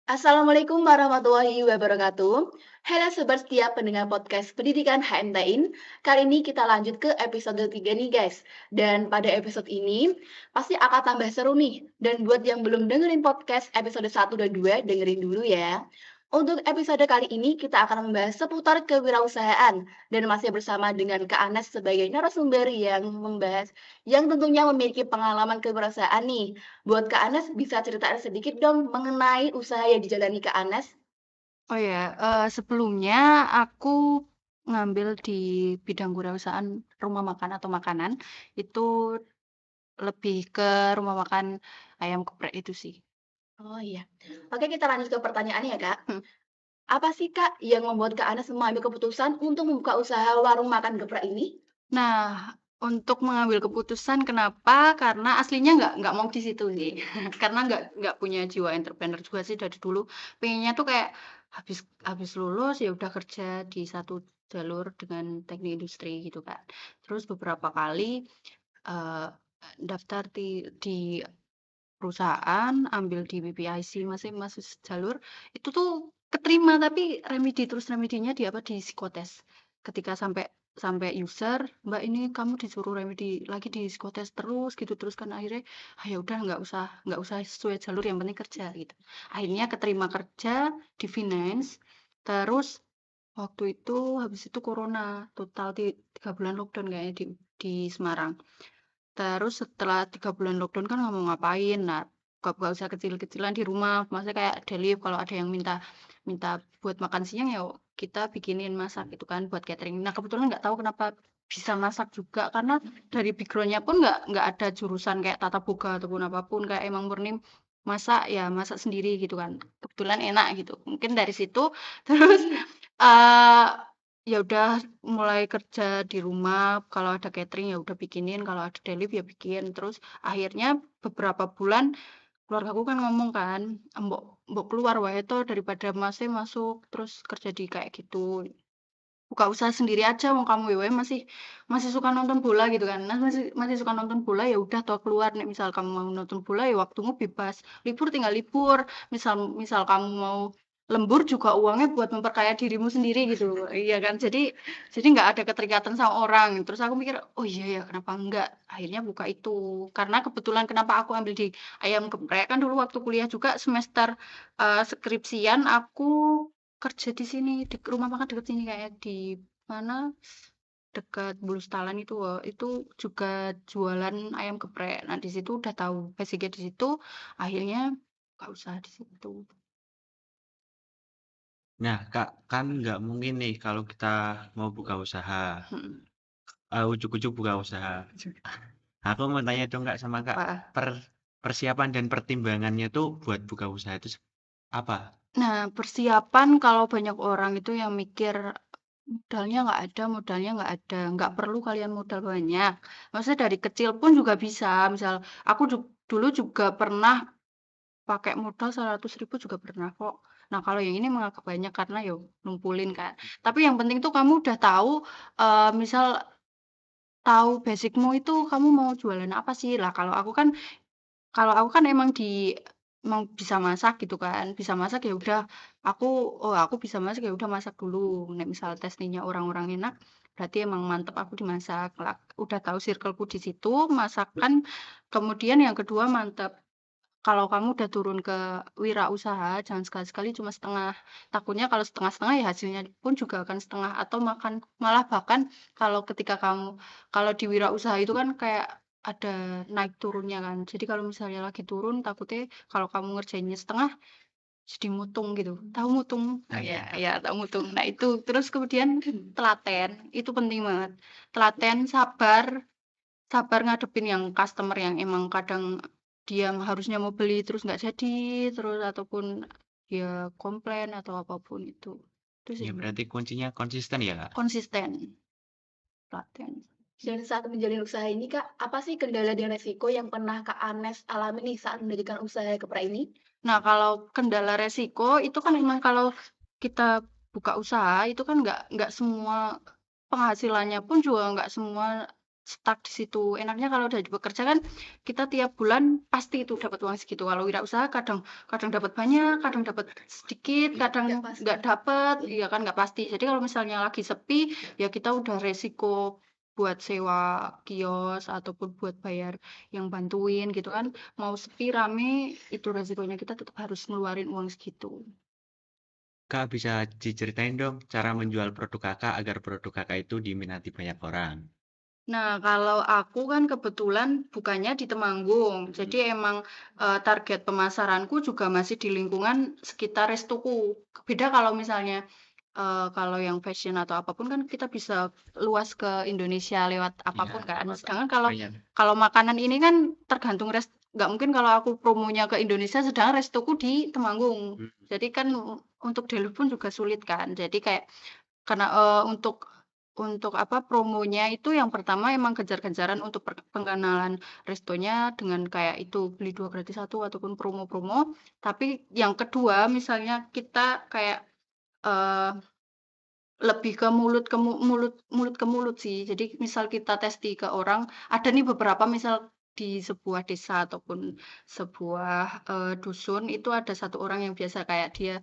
Assalamualaikum warahmatullahi wabarakatuh. Halo sobat setia pendengar podcast Pendidikan HMTIN. Kali ini kita lanjut ke episode 3 nih guys. Dan pada episode ini pasti akan tambah seru nih. Dan buat yang belum dengerin podcast episode 1 dan 2, dengerin dulu ya. Untuk episode kali ini kita akan membahas seputar kewirausahaan dan masih bersama dengan Kak Anas sebagai narasumber yang membahas yang tentunya memiliki pengalaman kewirausahaan nih. Buat Kak Anas, bisa ceritain sedikit dong mengenai usaha yang dijalani Kak Anas? Oh ya, sebelumnya aku ngambil di bidang kewirausahaan rumah makan atau makanan, itu lebih ke rumah makan ayam geprek itu sih. Oh iya. Oke, kita lanjut ke pertanyaannya ya, Kak. Mhm. Apa sih, Kak, yang membuat Kak Anas mengambil keputusan untuk membuka usaha warung makan geprek ini? Nah, untuk mengambil keputusan kenapa, karena aslinya nggak mau di situ sih. Karena nggak punya jiwa entrepreneur juga sih dari dulu, pengennya tuh kayak habis habis lulus ya udah kerja di satu jalur dengan teknik industri gitu kan. Terus beberapa kali, eee, daftar di perusahaan, ambil di BPIC, masih masuk jalur, itu tuh keterima, tapi remedi, terus remedinya di apa, di psikotes. Ketika sampai sampai user, "Mbak, ini kamu disuruh remedi lagi di psikotes terus," gitu. Terus kan akhirnya, "Ah, ya udah nggak usah sesuai jalur, yang penting kerja," gitu. Akhirnya keterima kerja di finance, terus waktu itu habis itu corona, total 3 bulan lockdown kayaknya di Semarang. Terus setelah 3 bulan lockdown kan nggak mau ngapain. Nah, buka-buka usaha kecil-kecilan di rumah, maksudnya kayak deliv kalau ada yang minta minta buat makan siang ya kita bikinin masak gitu kan buat catering. Nah, kebetulan nggak tahu kenapa bisa masak juga karena dari background-nya pun nggak ada jurusan kayak tata boga ataupun apapun, kayak emang murni masak ya masak sendiri gitu kan. Kebetulan enak gitu. Mungkin dari situ terus, eee, ya udah mulai kerja di rumah, kalau ada catering ya udah bikinin, kalau ada deliv ya bikin. Terus akhirnya beberapa bulan keluargaku kan ngomong kan, "Mbok mbok keluar wae to daripada Masnya masuk terus kerja di kayak gitu. Buka usaha sendiri aja wong kamu ya wae masih masih suka nonton bola," gitu kan. Nah, masih masih suka nonton bola, ya udah toh keluar, nek misal kamu mau nonton bola ya waktumu bebas. Libur tinggal libur, misal misal kamu mau lembur juga uangnya buat memperkaya dirimu sendiri gitu, iya kan. Jadi nggak ada keterikatan sama orang. Terus aku mikir, "Oh iya ya, kenapa enggak?" Akhirnya buka itu. Karena kebetulan kenapa aku ambil di ayam geprek, kan dulu waktu kuliah juga semester, skripsian aku kerja di sini, di rumah makan deket sini kayak di mana, dekat Bulustalan itu loh, itu juga jualan ayam geprek. Nah, di situ udah tahu basic-nya di situ, akhirnya nggak usah di situ. Nah, Kak, kan nggak mungkin nih kalau kita mau buka usaha, Mhm. ujuk-ujuk buka usaha. Aku mau tanya dong Kak sama Kak, Apa? per persiapan dan pertimbangannya tuh buat buka usaha itu apa? Nah, persiapan kalau banyak orang itu yang mikir, modalnya nggak ada, nggak perlu kalian modal banyak. Maksudnya dari kecil pun juga bisa, misal aku dulu juga pernah pakai modal 100.000 juga pernah kok. Nah, kalau yang ini emang agak banyak karena ya ngumpulin kan. Tapi yang penting tuh kamu udah tahu, misal tahu basic-mu itu kamu mau jualan apa sih. Lah, kalau aku kan emang bisa masak gitu kan, bisa masak ya udah aku, "Oh, aku bisa masak, ya udah masak dulu." Nek misal testingnya orang-orang enak, berarti emang mantep aku dimasak. Lah, udah tahu circle-ku di situ, masakan. Kemudian yang kedua mantep, kalau kamu udah turun ke wirausaha, jangan sekali-sekali cuma setengah. Takutnya kalau setengah-setengah ya hasilnya pun juga akan setengah atau makan malah bahkan ketika kamu kalau di wirausaha itu kan kayak ada naik turunnya kan. Jadi kalau misalnya lagi turun takutnya kalau kamu ngerjainnya setengah jadi mutung gitu. Tahu mutung? Nah, Ya, iya. ya tahu mutung. Nah itu, terus kemudian telaten, itu penting banget. Telaten, sabar, sabar ngadepin yang customer yang emang kadang dia harusnya mau beli terus nggak jadi, terus ataupun dia komplain atau apapun itu. Itu sih Ya berarti kuncinya konsisten ya Kak? konsisten, telaten. Dan saat menjalin usaha ini, Kak, apa sih kendala dan resiko yang pernah Kak Anas alami nih saat mendirikan usaha geprek ini? Nah, kalau kendala resiko itu kan memang kalau kita buka usaha itu kan nggak semua penghasilannya pun juga nggak semua stuck di situ. Enaknya kalau udah bekerja kan kita tiap bulan pasti itu dapat uang segitu. Kalau wirausaha kadang dapat banyak, kadang dapat sedikit, kadang Nggak pasti. nggak dapat, iya kan nggak pasti. Jadi kalau misalnya lagi sepi, ya kita udah resiko buat sewa kios ataupun buat bayar yang bantuin gitu kan. Mau sepi rame, itu resikonya kita tetap harus ngeluarin uang segitu. Kak, bisa diceritain dong cara menjual produk Kakak agar produk Kakak itu diminati banyak orang. Nah, kalau aku kan kebetulan bukannya di Temanggung. Jadi emang target pemasaranku juga masih di lingkungan sekitar restoku. Beda kalau misalnya kalau yang fashion atau apapun kan kita bisa luas ke Indonesia lewat apapun Iya, kan. lewat Sedangkan kalau banyak. kalau makanan ini kan tergantung nggak mungkin kalau aku promonya ke Indonesia sedangkan restoku di Temanggung. Hmm. Jadi kan untuk deliver pun juga sulit kan. Jadi kayak karena untuk apa, promonya itu yang pertama emang kejar-kejaran untuk pengenalan restonya dengan kayak itu, beli 2 gratis 1 ataupun promo-promo. Tapi yang kedua misalnya kita kayak, eee, lebih ke mulut ke mulut ke mulut sih. Jadi misal kita testi ke orang, ada nih beberapa misal di sebuah desa ataupun sebuah, dusun itu ada satu orang yang biasa kayak dia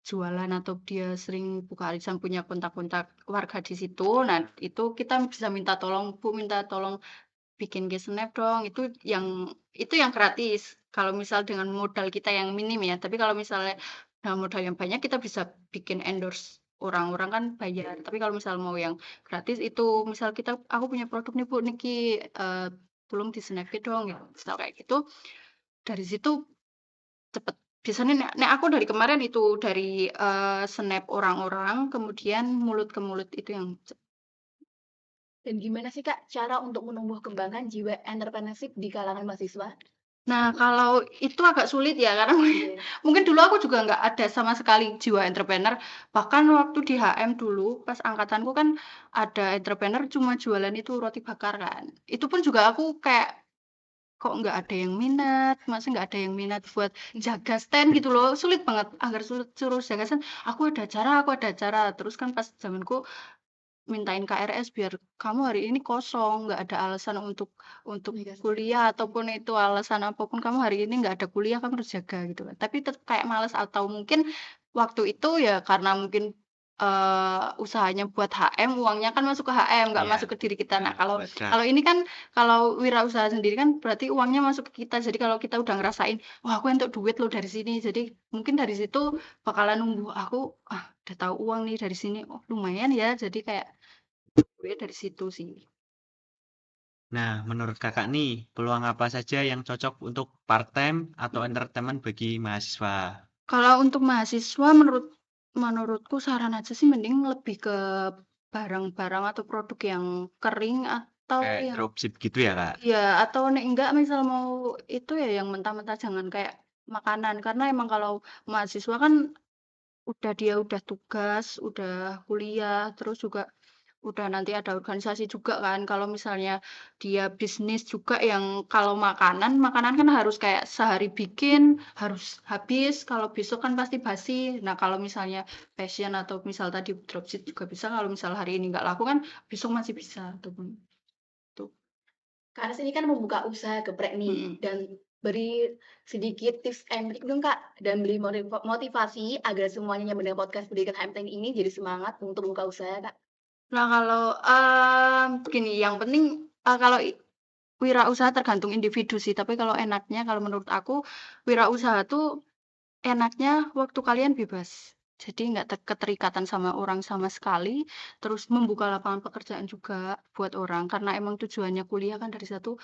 jualan atau dia sering buka arisan, punya kontak-kontak warga di situ. Nah, itu kita bisa minta tolong, "Bu, minta tolong bikin Gesnap dong." Itu yang gratis, kalau misal dengan modal kita yang minim ya. Tapi kalau misalnya dengan modal yang banyak, kita bisa bikin endorse orang-orang kan bayar. Tapi kalau misal mau yang gratis itu misal "Aku punya produk nih Bu, niki, tolong di-snap-in dong," ya misal kayak gitu. Dari situ cepet. Biasanya nek nek aku dari kemarin itu, dari, snap orang-orang, kemudian mulut ke mulut itu yang Dan gimana sih Kak cara untuk menumbuh kembangkan jiwa entrepreneurship di kalangan mahasiswa? Nah, kalau itu agak sulit ya, karena Iya. mungkin dulu aku juga nggak ada sama sekali jiwa entrepreneur. Bahkan waktu di HM dulu, pas angkatanku kan ada entrepreneur cuma jualan itu roti bakar kan. Itu pun juga aku kayak, kok nggak ada yang minat, masa nggak ada yang minat buat jaga stand gitu loh. Sulit banget, agar suruh jaga stand, aku ada acara. Terus kan pas zamanku mintain KRS biar kamu hari ini kosong, nggak ada alasan untuk Iya. kuliah ataupun itu alasan apapun kamu hari ini nggak ada kuliah, kamu harus jaga gitu kan. Tapi tetep kayak males atau mungkin waktu itu ya karena mungkin, usahanya buat HM, uangnya kan masuk ke HM, nggak Iya, masuk ke diri kita. Nah, kalau buat draft. kalau ini kan kalau wirausaha sendiri kan berarti uangnya masuk ke kita. Jadi kalau kita udah ngerasain, "Wah, aku entuk duit loh dari sini." Jadi mungkin dari situ bakalan numbuh aku, "Ah, udah tahu uang nih dari sini, oh lumayan ya." Jadi kayak gue dari situ sih. Nah, menurut Kakak nih, peluang apa saja yang cocok untuk part-time atau entertainment bagi mahasiswa? Kalau untuk mahasiswa menurutku saran aja sih mending lebih ke barang-barang atau produk yang kering atau Kayak yang dropship gitu ya, Kak? iya, atau nek enggak misal mau itu ya yang mentah-mentah jangan kayak makanan. Karena emang kalau mahasiswa kan dia udah tugas, udah kuliah, terus juga udah nanti ada organisasi juga kan. Kalau misalnya dia bisnis juga yang kalau makanan kan harus kayak sehari bikin, harus habis, kalau besok kan pasti basi. Nah, kalau misalnya fashion atau misal tadi dropship juga bisa, kalau misal hari ini nggak laku kan besok masih bisa, ataupun itu. Kak Anas ini kan membuka usaha geprek nih Mhm. dan beri sedikit tips and trick dong Kak, dan beri motivasi agar semuanya yang mendengar podcast Pendidikan HMTN ini jadi semangat untuk buka usaha Kak. Nah, kalau, gini, yang penting, kalau wirausaha tergantung individu sih, tapi kalau enaknya kalau menurut aku, wirausaha tuh enaknya waktu kalian bebas. Jadi nggak keterikatan sama orang sama sekali, terus membuka lapangan pekerjaan juga buat orang, karena emang tujuannya kuliah kan dari satu,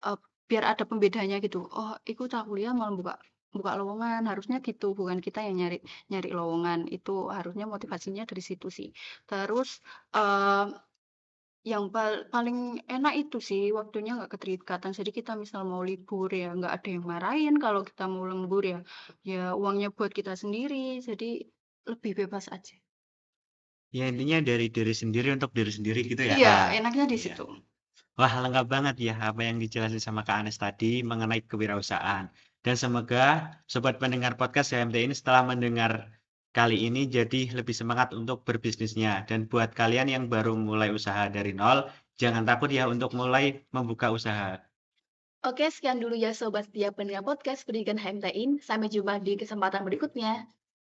eee, biar ada pembedanya gitu. Oh, iku cah kuliah malah buka buka lowongan, harusnya gitu, bukan kita yang nyari nyari lowongan. Itu harusnya motivasinya dari situ sih. Terus, eee yang paling enak itu sih, waktunya nggak keterikatan. Jadi kita misal mau libur ya nggak ada yang marahin, kalau kita mau lembur ya, ya uangnya buat kita sendiri, jadi lebih bebas aja. Ya intinya dari diri sendiri untuk diri sendiri gitu ya, Iya, Kak? enaknya di Iya. situ. Wah, lengkap banget ya apa yang dijelasin sama Kak Anes tadi mengenai kewirausahaan. Dan semoga sobat pendengar podcast HMT ini setelah mendengar kali ini jadi lebih semangat untuk berbisnisnya. Dan buat kalian yang baru mulai usaha dari nol, jangan takut ya untuk mulai membuka usaha. Oke, sekian dulu ya Sobat setia pendengar podcast Pendidikan HMTIN. Sampai jumpa di kesempatan berikutnya.